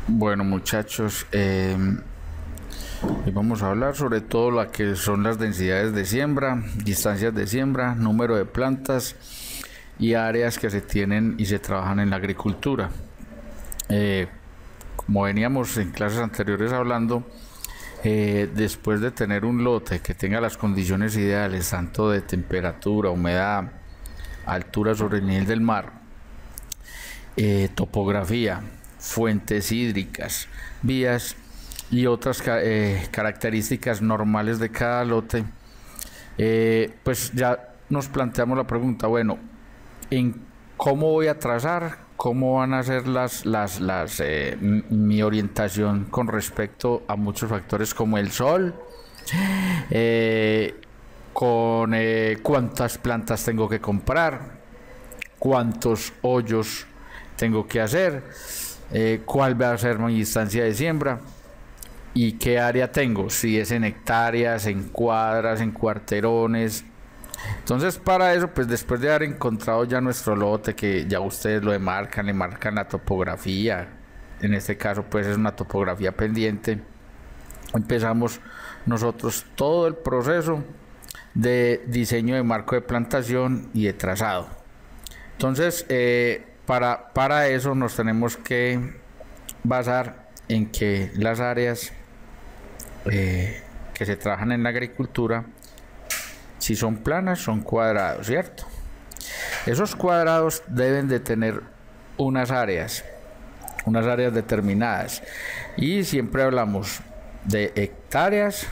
Bueno, muchachos, hoy vamos a hablar sobre todo lo que son las densidades de siembra, distancias de siembra, número de plantas y áreas que se tienen y se trabajan en la agricultura. Como veníamos en clases anteriores hablando, después de tener un lote que tenga las condiciones ideales, tanto de temperatura, humedad, altura sobre el nivel del mar, topografía, fuentes hídricas, vías y otras características normales de cada lote, pues ya nos planteamos la pregunta, bueno, ¿en cómo voy a trazar? ¿Cómo van a ser mi orientación con respecto a muchos factores como el sol? Con cuántas plantas tengo que comprar, cuántos hoyos tengo que hacer, cuál va a ser mi distancia de siembra y qué área tengo, si es en hectáreas, en cuadras, en cuarterones. Entonces, para eso, pues después de haber encontrado ya nuestro lote, que ya ustedes lo demarcan, le marcan la topografía, en este caso pues es una topografía pendiente, empezamos nosotros todo el proceso de diseño de marco de plantación y de trazado. Entonces, para eso nos tenemos que basar en que las áreas que se trabajan en la agricultura, si son planas, son cuadrados, ¿cierto? Esos cuadrados deben de tener unas áreas determinadas, y siempre hablamos de hectáreas,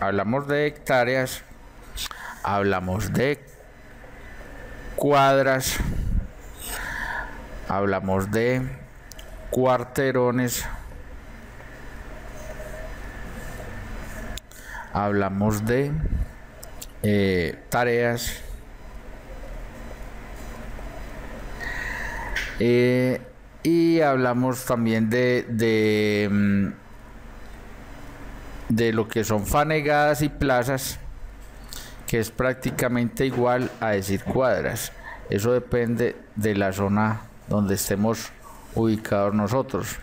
hablamos de cuadras, hablamos de cuarterones, hablamos de tareas, y hablamos también de lo que son fanegadas y plazas, que es prácticamente igual a decir cuadras. Eso depende de la zona donde estemos ubicados nosotros,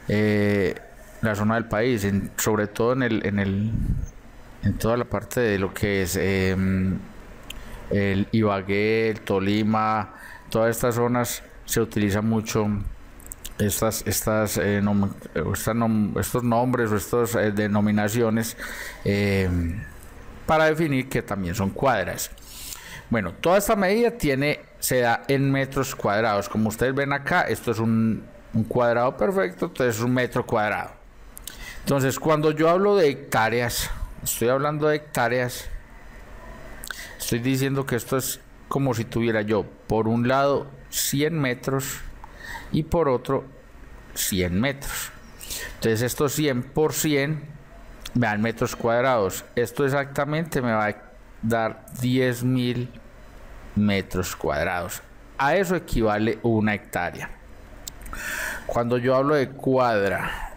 la zona del país, sobre todo en toda la parte de lo que es el Ibagué, el Tolima, todas estas zonas se utilizan mucho estos nombres o estas denominaciones para definir que también son cuadras. Bueno, toda esta medida se da en metros cuadrados. Como ustedes ven acá, esto es un cuadrado perfecto, entonces es un metro cuadrado. Entonces, cuando yo hablo de hectáreas, estoy hablando de hectáreas, estoy diciendo que esto es como si tuviera yo por un lado 100 metros y por otro 100 metros. Entonces estos 100 por 100 me dan metros cuadrados. Esto exactamente me va a dar 10.000 metros cuadrados. A eso equivale una hectárea. Cuando yo hablo de cuadra,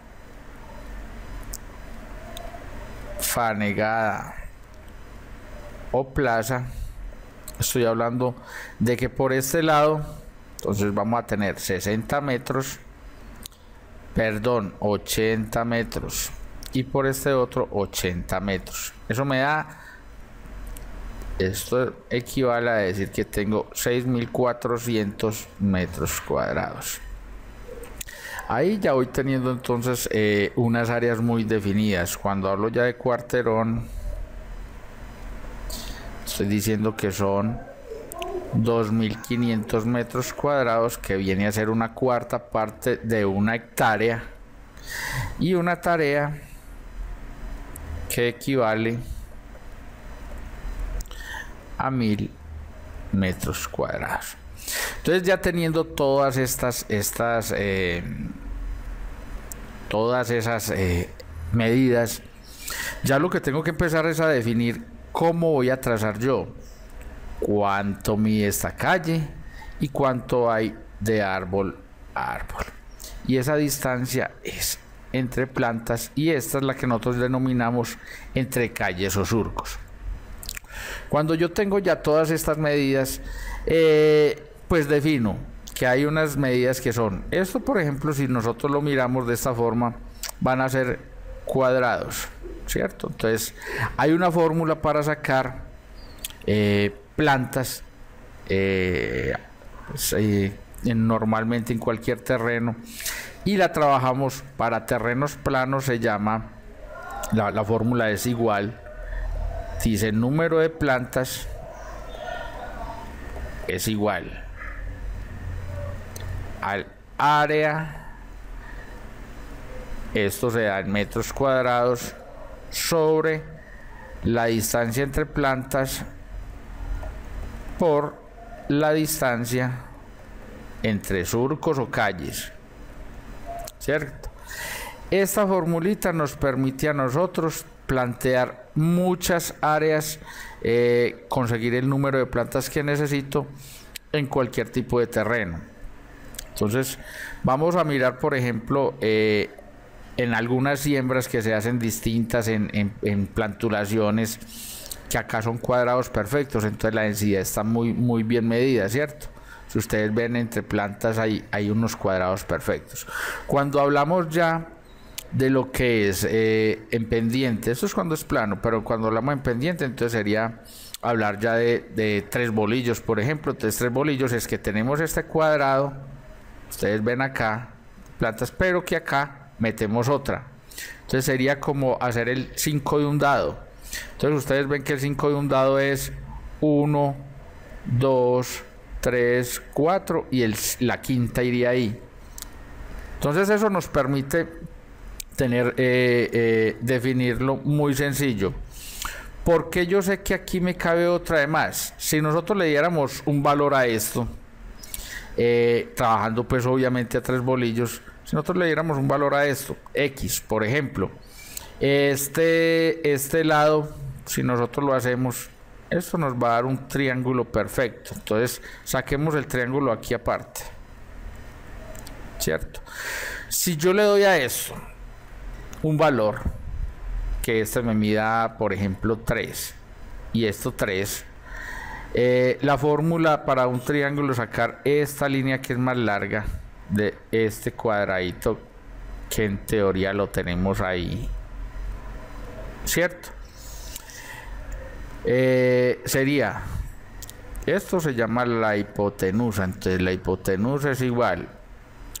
fanegada o plaza, estoy hablando de que por este lado, entonces vamos a tener 80 metros, y por este otro 80 metros. Esto equivale a decir que tengo 6.400 metros cuadrados. Ahí ya voy teniendo entonces unas áreas muy definidas. Cuando hablo ya de cuarterón, estoy diciendo que son 2.500 metros cuadrados, que viene a ser una cuarta parte de una hectárea, y una tarea que equivale a 1.000 metros cuadrados. Entonces, ya teniendo todas esas medidas, ya lo que tengo que empezar es a definir cómo voy a trazar yo, cuánto mide esta calle y cuánto hay de árbol a árbol, y esa distancia es entre plantas, y esta es la que nosotros denominamos entre calles o surcos. Cuando yo tengo ya todas estas medidas, pues defino que hay unas medidas que son, esto por ejemplo, si nosotros lo miramos de esta forma, van a ser cuadrados, ¿cierto? Entonces hay una fórmula para sacar plantas normalmente en cualquier terreno, y la trabajamos para terrenos planos. Se llama, la fórmula es igual, dice número de plantas es igual al área, esto se da en metros cuadrados, sobre la distancia entre plantas por la distancia entre surcos o calles, ¿cierto? Esta formulita nos permite a nosotros plantear muchas áreas, conseguir el número de plantas que necesito en cualquier tipo de terreno. Entonces vamos a mirar, por ejemplo, en algunas siembras que se hacen distintas en plantulaciones, que acá son cuadrados perfectos, entonces la densidad está muy bien medida, ¿cierto? Si ustedes ven, entre plantas hay unos cuadrados perfectos. Cuando hablamos ya de lo que es en pendiente, esto es cuando es plano, pero cuando hablamos en pendiente, entonces sería hablar ya de 3 bolillos, por ejemplo. Entonces 3 bolillos es que tenemos este cuadrado, ustedes ven acá plantas, pero que acá metemos otra. Entonces sería como hacer el 5 de un dado. Entonces ustedes ven que el 5 de un dado es 1, 2, 3, 4 y la quinta iría ahí. Entonces eso nos permite tener, definirlo muy sencillo. Porque yo sé que aquí me cabe otra de más. Si nosotros le diéramos un valor a esto, trabajando pues obviamente a 3 bolillos, si nosotros le diéramos un valor a esto, X, por ejemplo, este lado, si nosotros lo hacemos, esto nos va a dar un triángulo perfecto. Entonces saquemos el triángulo aquí aparte, ¿cierto? Si yo le doy a esto un valor, que este me mida por ejemplo 3 y esto 3, la fórmula para un triángulo, sacar esta línea que es más larga de este cuadradito, que en teoría lo tenemos ahí, ¿cierto? Sería, esto se llama la hipotenusa. Entonces la hipotenusa es igual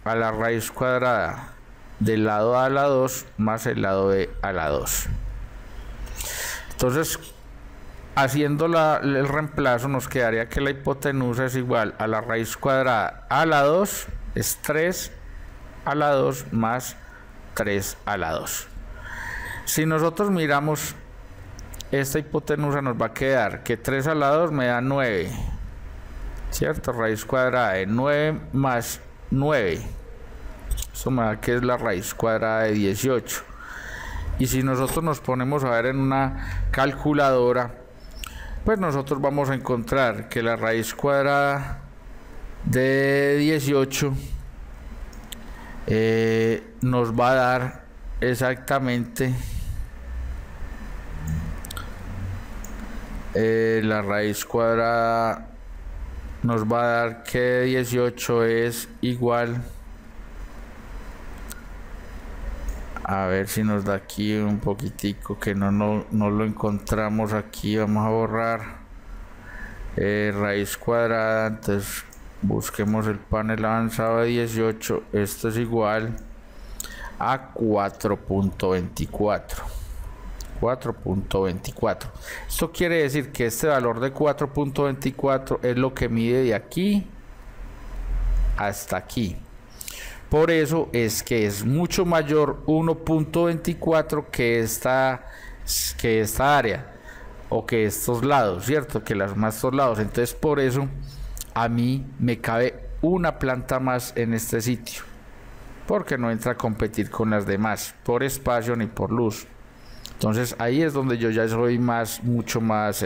a la raíz cuadrada del lado A a la 2 más el lado B a la 2. Entonces, haciendo el reemplazo, nos quedaría que la hipotenusa es igual a la raíz cuadrada a la 2, es 3 a la 2 más 3 a la 2. Si nosotros miramos esta hipotenusa, nos va a quedar que 3 a la 2 me da 9, ¿cierto? Raíz cuadrada de 9 más 9, eso me da que es la raíz cuadrada de 18. Y si nosotros nos ponemos a ver en una calculadora, pues nosotros vamos a encontrar que la raíz cuadrada de 18 nos va a dar exactamente la raíz cuadrada nos va a dar que 18 es igual, a ver si nos da aquí un poquitico, que no lo encontramos aquí. Vamos a borrar raíz cuadrada, entonces busquemos el panel avanzado de 18. Esto es igual a 4.24. 4.24. Esto quiere decir que este valor de 4.24 es lo que mide de aquí hasta aquí. Por eso es que es mucho mayor 1.24 que esta área, o que estos lados, ¿cierto? Que las más estos lados. Entonces por eso a mí me cabe una planta más en este sitio, porque no entra a competir con las demás por espacio ni por luz. Entonces ahí es donde yo ya soy mucho más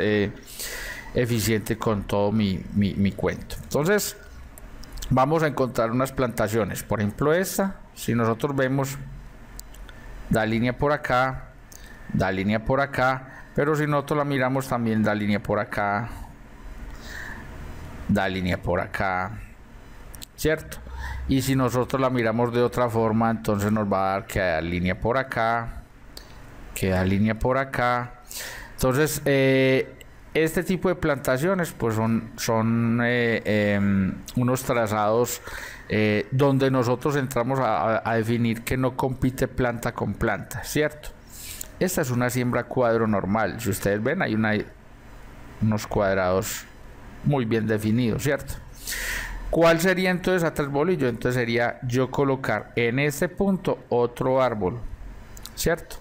eficiente con todo mi cuento. Entonces vamos a encontrar unas plantaciones, por ejemplo esta. Si nosotros vemos, da línea por acá, da línea por acá, pero si nosotros la miramos también da línea por acá, da línea por acá, ¿cierto? Y si nosotros la miramos de otra forma, entonces nos va a dar que hay línea por acá, queda línea por acá. Entonces este tipo de plantaciones pues son unos trazados donde nosotros entramos a definir que no compite planta con planta, ¿cierto? Esta es una siembra cuadro normal. Si ustedes ven, hay unos cuadrados muy bien definidos, ¿cierto? ¿Cuál sería entonces a tres bolillos? Entonces sería yo colocar en este punto otro árbol, ¿cierto?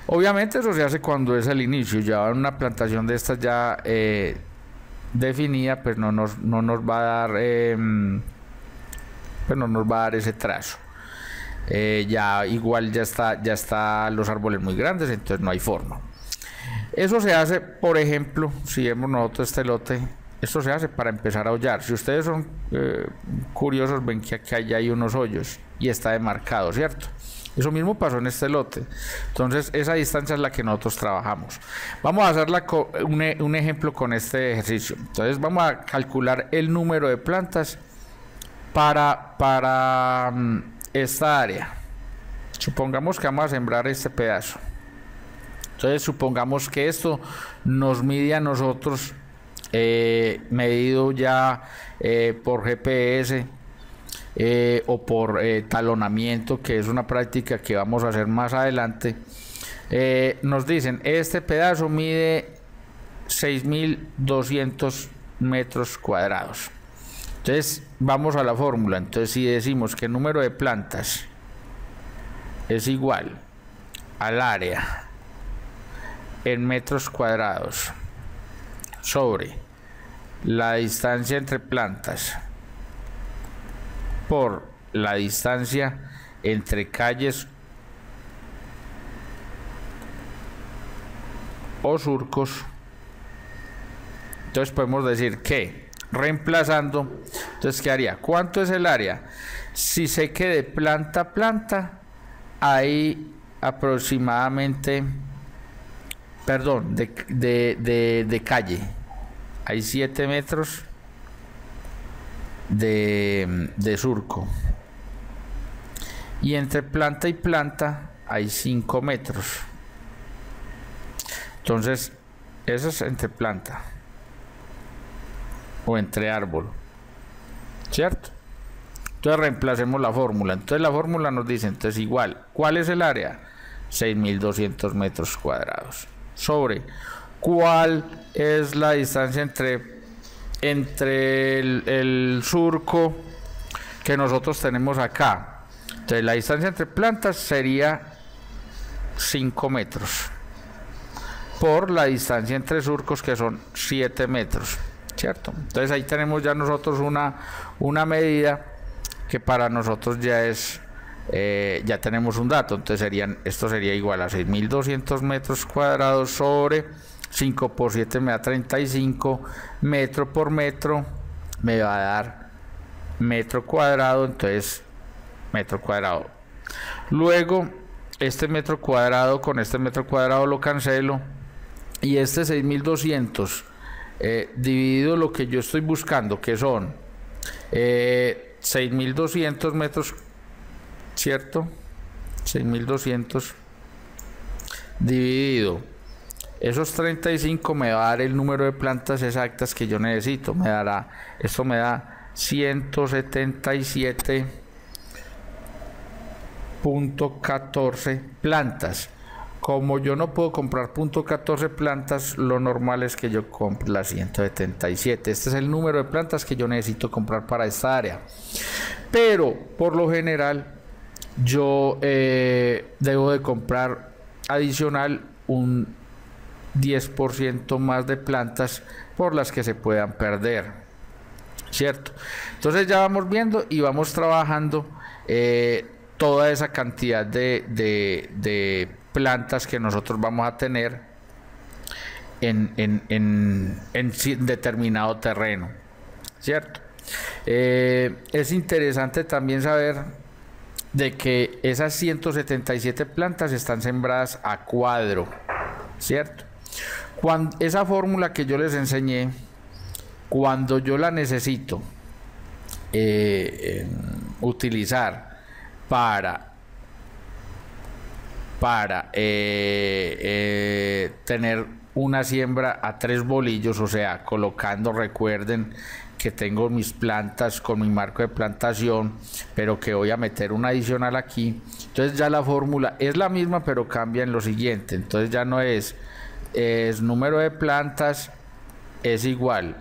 Obviamente eso se hace cuando es el inicio. Ya una plantación de estas ya definida, pues no nos va a dar pues no nos va a dar ese trazo. Ya igual ya está los árboles muy grandes, entonces no hay forma. Eso se hace, por ejemplo, si vemos nosotros este lote, esto se hace para empezar a hollar. Si ustedes son curiosos, ven que aquí hay unos hoyos y está demarcado, ¿cierto? Eso mismo pasó en este lote. Entonces esa distancia es la que nosotros trabajamos. Vamos a hacer un ejemplo con este ejercicio. Entonces vamos a calcular el número de plantas para esta área. Supongamos que vamos a sembrar este pedazo. Entonces supongamos que esto nos mide a nosotros medido ya por GPS o por talonamiento, que es una práctica que vamos a hacer más adelante. Nos dicen este pedazo mide 6.200 metros cuadrados. Entonces vamos a la fórmula. Entonces si decimos que el número de plantas es igual al área en metros cuadrados sobre la distancia entre plantas por la distancia entre calles o surcos, entonces podemos decir que reemplazando, entonces ¿qué haría? ¿Cuánto es el área? Si sé que de planta a planta hay aproximadamente, perdón, de calle hay 7 metros de surco, y entre planta y planta hay 5 metros. Entonces eso es entre planta o entre árbol, ¿cierto? Entonces reemplacemos la fórmula. Entonces la fórmula nos dice entonces igual, ¿cuál es el área? 6.200 metros cuadrados sobre ¿cuál es la distancia entre el surco que nosotros tenemos acá? Entonces la distancia entre plantas sería 5 metros por la distancia entre surcos, que son 7 metros, ¿cierto? Entonces ahí tenemos ya nosotros una medida que para nosotros ya es ya tenemos un dato. Entonces esto sería igual a 6.200 metros cuadrados sobre 5 por 7 me da 35, metro por metro me va a dar metro cuadrado, entonces metro cuadrado. Luego este metro cuadrado con este metro cuadrado lo cancelo, y este 6.200 dividido lo que yo estoy buscando, que son 6.200 metros, ¿cierto? 6.200 dividido esos 35 me va a dar el número de plantas exactas que yo necesito. Esto me da 177.14 plantas. Como yo no puedo comprar .14 plantas, lo normal es que yo compre las 177. Este es el número de plantas que yo necesito comprar para esta área. Pero por lo general yo debo de comprar adicional un 10% más de plantas por las que se puedan perder, ¿cierto? Entonces ya vamos viendo y vamos trabajando toda esa cantidad de plantas que nosotros vamos a tener en determinado terreno, ¿cierto? Es interesante también saber de que esas 177 plantas están sembradas a cuadro, ¿cierto? Esa fórmula que yo les enseñé, cuando yo la necesito utilizar para tener una siembra a 3 bolillos, o sea, colocando, recuerden que tengo mis plantas con mi marco de plantación, pero que voy a meter un adicional aquí. Entonces ya la fórmula es la misma, pero cambia en lo siguiente. Entonces ya no es número de plantas es igual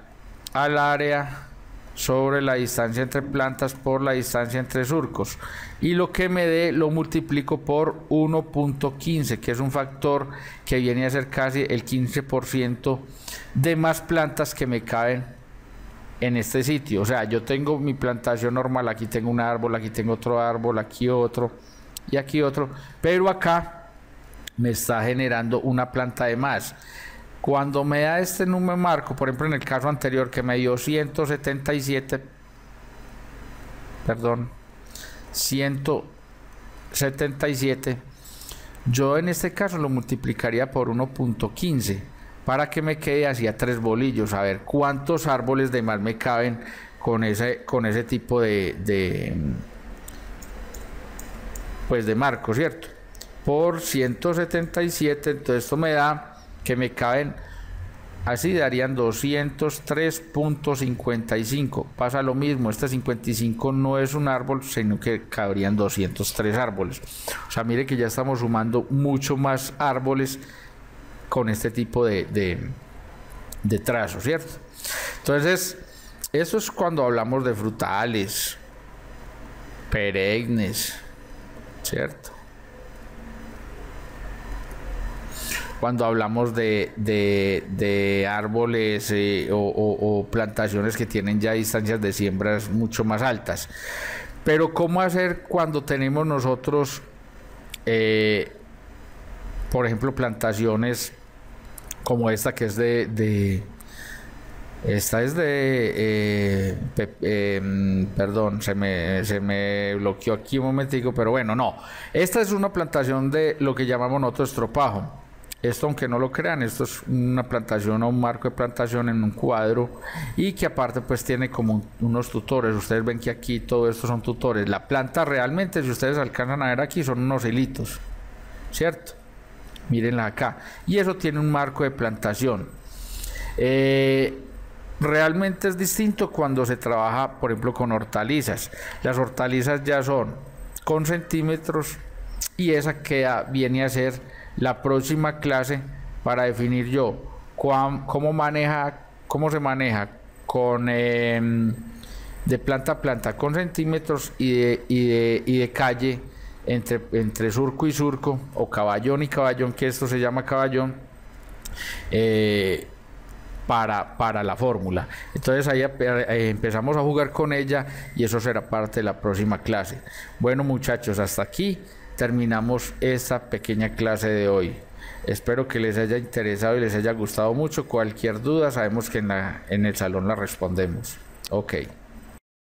al área sobre la distancia entre plantas por la distancia entre surcos, y lo que me dé lo multiplico por 1.15, que es un factor que viene a ser casi el 15% de más plantas que me caben en este sitio. O sea, yo tengo mi plantación normal, aquí tengo un árbol, aquí tengo otro árbol, aquí otro y aquí otro, pero acá me está generando una planta de más. Cuando me da este número marco, por ejemplo en el caso anterior que me dio 177, yo en este caso lo multiplicaría por 1.15 para que me quede hacia 3 bolillos. A ver cuántos árboles de más me caben con ese tipo de marco, ¿cierto? Por 177, entonces esto me da que me caben, así darían 203.55. Pasa lo mismo, este 55 no es un árbol, sino que cabrían 203 árboles. O sea, mire que ya estamos sumando mucho más árboles con este tipo de trazo, ¿cierto? Entonces, eso es cuando hablamos de frutales, perennes, ¿cierto? Cuando hablamos de árboles o plantaciones que tienen ya distancias de siembras mucho más altas. Pero ¿cómo hacer cuando tenemos nosotros, por ejemplo, plantaciones como esta que es perdón, se me bloqueó aquí un momentico, pero bueno, no. Esta es una plantación de lo que llamamos nosotros estropajo. Esto, aunque no lo crean, esto es una plantación o un marco de plantación en un cuadro, y que aparte pues tiene como unos tutores. Ustedes ven que aquí todo esto son tutores. La planta realmente, si ustedes alcanzan a ver aquí, son unos hilitos, ¿cierto? Mírenla acá. Y eso tiene un marco de plantación. Realmente es distinto cuando se trabaja, por ejemplo, con hortalizas. Las hortalizas ya son con centímetros, y esa viene a ser la próxima clase para definir yo cómo se maneja con de planta a planta con centímetros y de calle entre surco y surco, o caballón y caballón, que esto se llama caballón, para la fórmula. Entonces ahí empezamos a jugar con ella, y eso será parte de la próxima clase. Bueno, muchachos, hasta aquí terminamos esta pequeña clase de hoy. Espero que les haya interesado y les haya gustado mucho. Cualquier duda, sabemos que en el salón la respondemos. Ok.